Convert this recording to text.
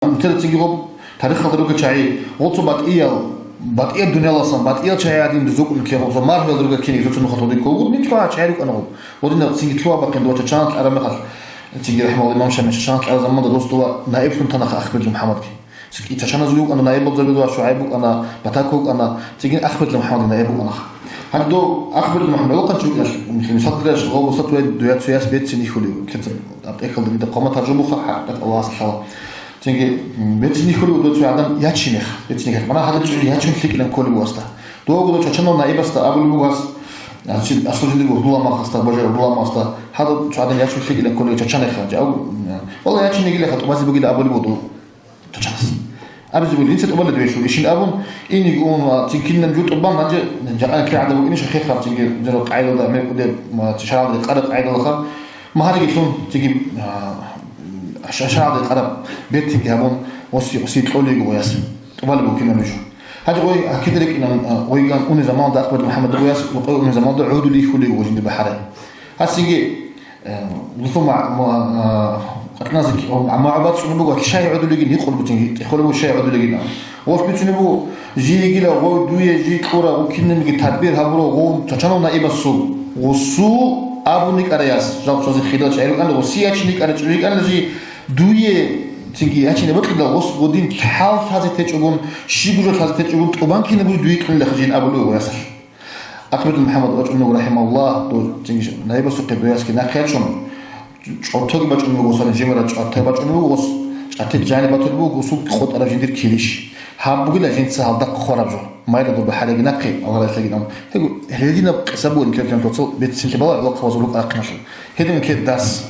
მთელი წიგობ თარიხ ხალხი ჩაი ოცო ბატია დუნელასან ბატია ჩაიადინ ზუკუნ ქეღო მარվել დროგა ქინი ზუცუნ ხოთოდი კოგუ ნიჩვა ჩაი უკანო ოდინა წიგი თლუა ბაკენ დოჩა ჩანტ არა მეხალ წიგი რაჰმალ იმამ შამე ჩანტ არა ზამოდა როსტოვა ნაიფუნ თანახ ახმედ მუჰამმადკი სკი ჩაჩანა ზუ უკანო ნაიბო ზებდო შუაიბ უკანა ბათაკო უკანა წიგი ახმედ მუჰამმად ნაიბ უკანა ჰანდო ახმედ მუჰამმად ოყანჩი უკანაში მიხი სატრაშ ღობო სათუე დუაცუიას ბეცინი ხული ქეცა აპტეკალ და ყომა თარჯუმუ ხა ალლაჰ სალამ çünkü metni xulu da adam yaçinix metni bana hada yaçin fikirlen kolu bosta doğru da çaçanol na ibasta abul bugas yani aslında bu bulama hasta bojer bulamasta hada adam yaçin fikirlen kolu çaçanix ya vallahi yaçin ilgili hat bazı bugün abul budu çaçanas abuz bu insan tobal da şu işin abun ini on tinkinden jut ban bence jaan ka'ada bu iniş xexa çünkü zero qaida da me kude ma tishara da qara qaida da mahari gitun çünkü شاشة قرب بيتك يا بون وسي تقولي قوياس ولا بو كنا نجو هذا قوي أكيد لك إن ويجان أون زمان ده أخبر محمد قوياس وقوي أون زمان ده عود لي خلي وجند بحرة هالسيجي لطم مع أتنازك مع عباد شنو بقول كشاي عود لي جن يدخل بتنجي يدخل بو شاي عود لي جن وش بتشنو بو جي يجيلا وو دوية جي كورا وكنا نجي تدبير هبرو وو تشانو نائب السو وسو أبونيك أرياس جاب صوت خيلات شايرو كان وسيا شنيك أنا شنيك أنا جي دوية تيجي هاتشين بقول غوص ودين حال هذا تجربون شيبوجو هذا تجربون طبعا كنا بوج دويك من الخجين أبو لو وياسر أكبر محمد أجمع رحمه الله دو تيجي نايب سوق بياس كنا خيرشون أتوقع بجمع غوصان جمرة أتوقع بجمع غوص أتوقع جاني بتوقع غوصو خد على جندير كيليش هابوجي لجند سهل دق خرابجو ما يرضى بحاله نقي الله يسلمك هذو هذين سبوا إن كان توصل بيت سنتبلا وقت وصلوا أقناش هذين كده داس